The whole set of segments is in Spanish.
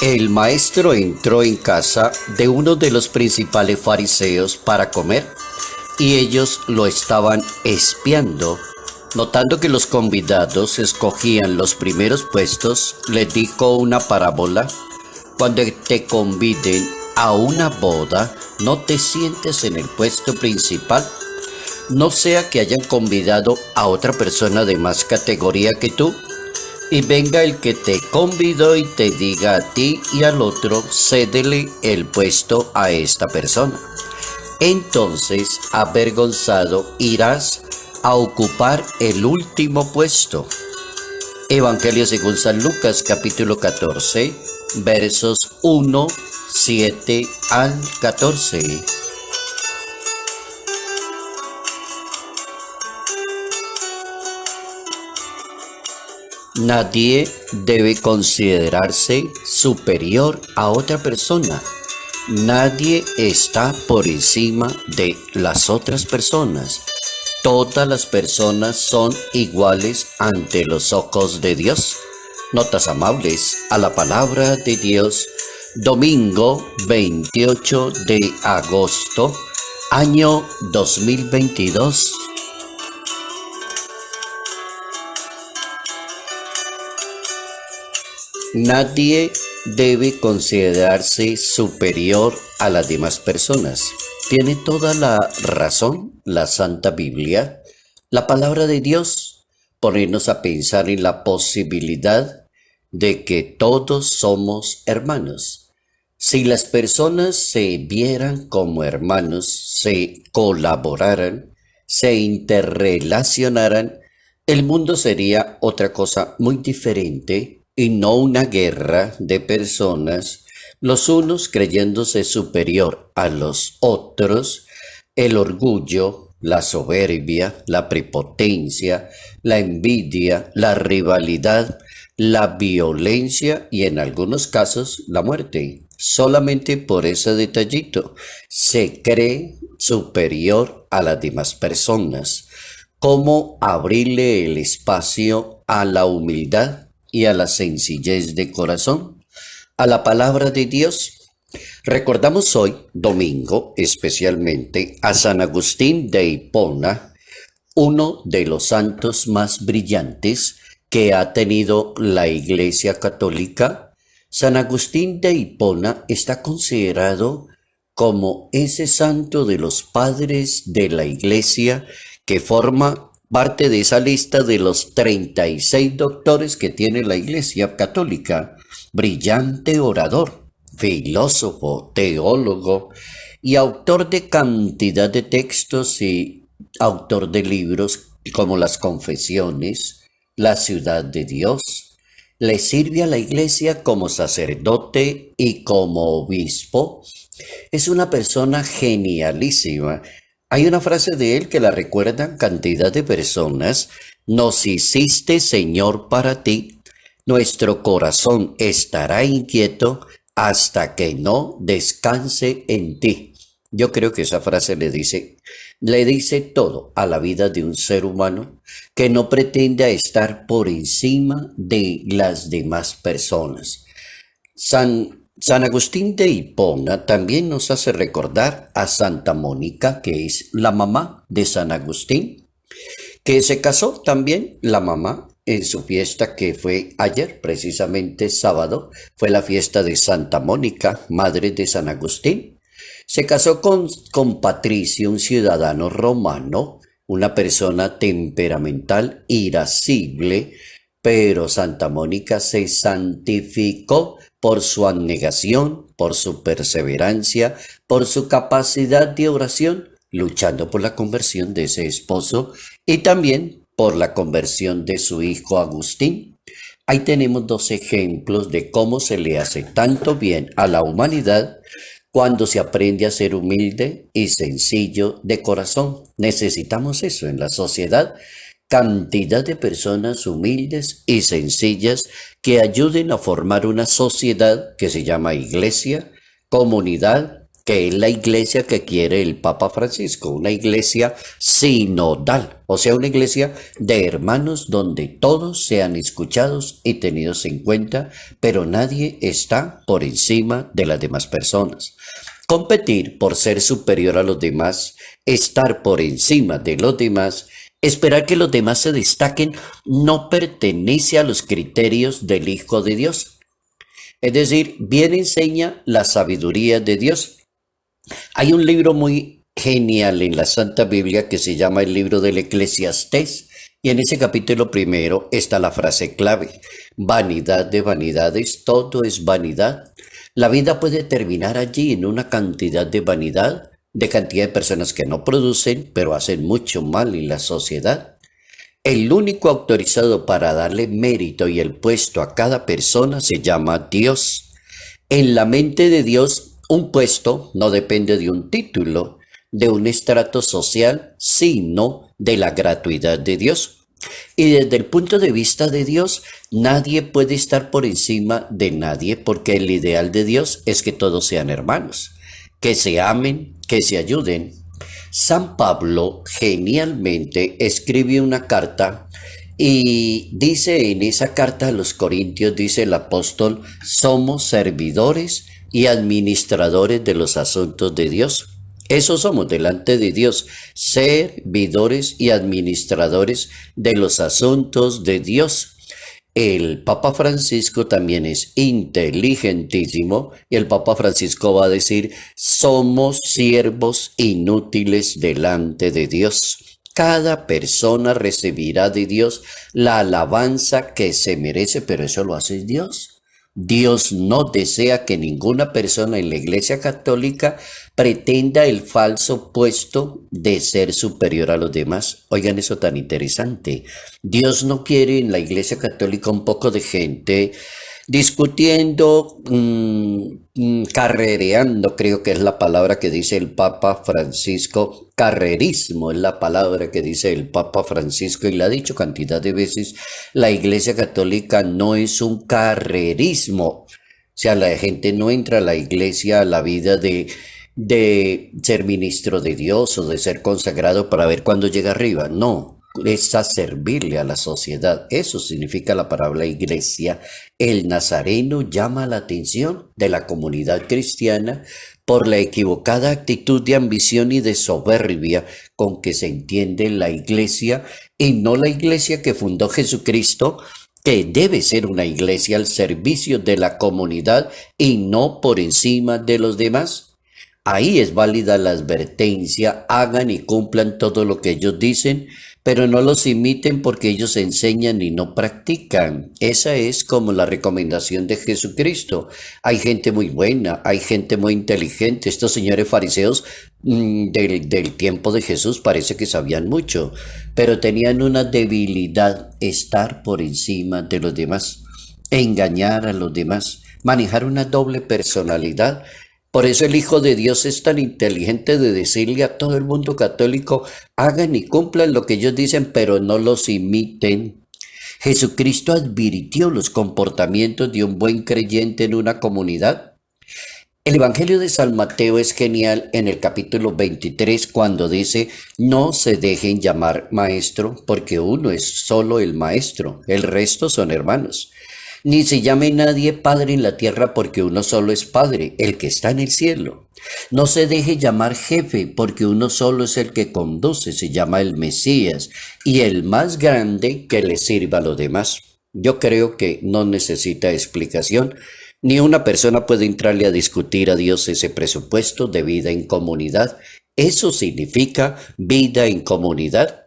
El maestro entró en casa de uno de los principales fariseos para comer, y ellos lo estaban espiando. Notando que los convidados escogían los primeros puestos, les dijo una parábola: cuando te conviden a una boda, no te sientes en el puesto principal, no sea que hayan convidado a otra persona de más categoría que tú, y venga el que te convidó y te diga a ti y al otro: cédele el puesto a esta persona. Entonces, avergonzado, irás a ocupar el último puesto. Evangelio según San Lucas, capítulo 14, versos 1, 7 al 14. Nadie debe considerarse superior a otra persona. Nadie está por encima de las otras personas. Todas las personas son iguales ante los ojos de Dios. Notas amables a la palabra de Dios, domingo 28 de agosto, año 2022. Nadie debe considerarse superior a las demás personas. Tiene toda la razón la Santa Biblia, la palabra de Dios, ponernos a pensar en la posibilidad de que todos somos hermanos. Si las personas se vieran como hermanos, se colaboraran, se interrelacionaran, el mundo sería otra cosa muy diferente y no una guerra de personas, los unos creyéndose superior a los otros, el orgullo, la soberbia, la prepotencia, la envidia, la rivalidad, la violencia y en algunos casos la muerte. Solamente por ese detallito se cree superior a las demás personas. ¿Cómo abrirle el espacio a la humildad y a la sencillez de corazón, a la palabra de Dios? Recordamos hoy, domingo, especialmente a San Agustín de Hipona, uno de los santos más brillantes que ha tenido la Iglesia Católica. San Agustín de Hipona está considerado como ese santo de los padres de la Iglesia que forma parte de esa lista de los 36 doctores que tiene la Iglesia Católica. Brillante orador, filósofo, teólogo y autor de cantidad de textos y autor de libros como las Confesiones, La Ciudad de Dios. Le sirve a la Iglesia como sacerdote y como obispo. Es una persona genialísima. Hay una frase de él que la recuerdan cantidad de personas: nos hiciste, Señor, para ti, nuestro corazón estará inquieto hasta que no descanse en ti. Yo creo que esa frase le dice todo a la vida de un ser humano que no pretende estar por encima de las demás personas. San Agustín de Hipona también nos hace recordar a Santa Mónica, que es la mamá de San Agustín, que se casó también la mamá en su fiesta que fue ayer, precisamente sábado, fue la fiesta de Santa Mónica, madre de San Agustín. Se casó con Patricio, un ciudadano romano, una persona temperamental, irascible, pero Santa Mónica se santificó por su abnegación, por su perseverancia, por su capacidad de oración, luchando por la conversión de ese esposo y también por la conversión de su hijo Agustín. Ahí tenemos dos ejemplos de cómo se le hace tanto bien a la humanidad cuando se aprende a ser humilde y sencillo de corazón. Necesitamos eso en la sociedad. Cantidad de personas humildes y sencillas que ayuden a formar una sociedad que se llama iglesia, comunidad que es la iglesia que quiere el Papa Francisco, una iglesia sinodal, o sea, una iglesia de hermanos donde todos sean escuchados y tenidos en cuenta, pero nadie está por encima de las demás personas. Competir por ser superior a los demás, estar por encima de los demás, esperar que los demás se destaquen, no pertenece a los criterios del Hijo de Dios. Es decir, bien enseña la sabiduría de Dios. Hay un libro muy genial en la Santa Biblia que se llama el libro del Eclesiastés, y en ese capítulo primero está la frase clave: vanidad de vanidades, todo es vanidad. La vida puede terminar allí en una cantidad de vanidad, de cantidad de personas que no producen, pero hacen mucho mal en la sociedad. El único autorizado para darle mérito y el puesto a cada persona se llama Dios. En la mente de Dios, un puesto no depende de un título, de un estrato social, sino de la gratuidad de Dios. Y desde el punto de vista de Dios, nadie puede estar por encima de nadie, porque el ideal de Dios es que todos sean hermanos, que se amen, que se ayuden. San Pablo genialmente escribe una carta y dice en esa carta a los Corintios, dice el apóstol: somos servidores y administradores de los asuntos de Dios. Eso somos delante de Dios, servidores y administradores de los asuntos de Dios. El Papa Francisco también es inteligentísimo y el Papa Francisco va a decir: somos siervos inútiles delante de Dios. Cada persona recibirá de Dios la alabanza que se merece, pero eso lo hace Dios. Dios no desea que ninguna persona en la Iglesia Católica pretenda el falso puesto de ser superior a los demás. Oigan eso tan interesante. Dios no quiere en la Iglesia Católica un poco de gente discutiendo, carrereando, creo que es la palabra que dice el Papa Francisco. Carrerismo es la palabra que dice el Papa Francisco y la ha dicho cantidad de veces. La Iglesia Católica no es un carrerismo. O sea, la gente no entra a la iglesia a la vida de ser ministro de Dios o de ser consagrado para ver cuándo llega arriba. No, es a servirle a la sociedad. Eso significa la palabra iglesia. El nazareno llama la atención de la comunidad cristiana por la equivocada actitud de ambición y de soberbia con que se entiende la iglesia, y no la iglesia que fundó Jesucristo, que debe ser una iglesia al servicio de la comunidad y no por encima de los demás. Ahí es válida la advertencia: hagan y cumplan todo lo que ellos dicen, pero no los imiten porque ellos enseñan y no practican. Esa es como la recomendación de Jesucristo. Hay gente muy buena, hay gente muy inteligente. Estos señores fariseos del tiempo de Jesús parece que sabían mucho, pero tenían una debilidad: estar por encima de los demás, engañar a los demás, manejar una doble personalidad. Por eso el Hijo de Dios es tan inteligente de decirle a todo el mundo católico: hagan y cumplan lo que ellos dicen, pero no los imiten. Jesucristo advirtió los comportamientos de un buen creyente en una comunidad. El Evangelio de San Mateo es genial en el capítulo 23 cuando dice: no se dejen llamar maestro, porque uno es solo el maestro, el resto son hermanos. Ni se llame nadie padre en la tierra, porque uno solo es Padre, el que está en el cielo. No se deje llamar jefe, porque uno solo es el que conduce, se llama el Mesías, y el más grande que le sirva a los demás. Yo creo que no necesita explicación. Ni una persona puede entrarle a discutir a Dios ese presupuesto de vida en comunidad. Eso significa vida en comunidad.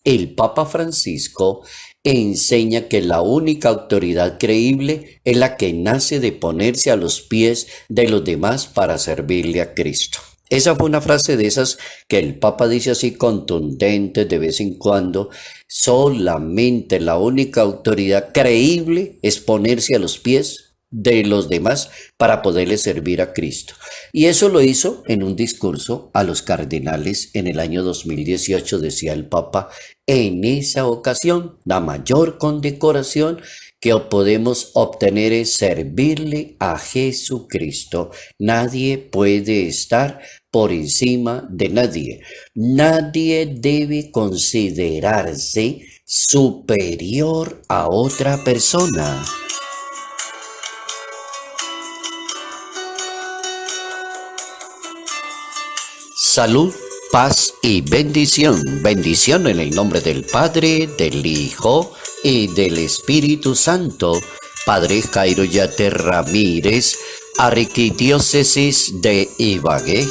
El Papa Francisco enseña que la única autoridad creíble es la que nace de ponerse a los pies de los demás para servirle a Cristo. Esa fue una frase de esas que el Papa dice así contundente de vez en cuando. Solamente la única autoridad creíble es ponerse a los pies de los demás para poderle servir a Cristo. Y eso lo hizo en un discurso a los cardenales en el año 2018, decía el Papa: en esa ocasión, la mayor condecoración que podemos obtener es servirle a Jesucristo. Nadie puede estar por encima de nadie. Nadie debe considerarse superior a otra persona. Salud, paz y bendición. Bendición en el nombre del Padre, del Hijo y del Espíritu Santo. Padre Jairo Yate Ramírez, Arquidiócesis de Ibagué.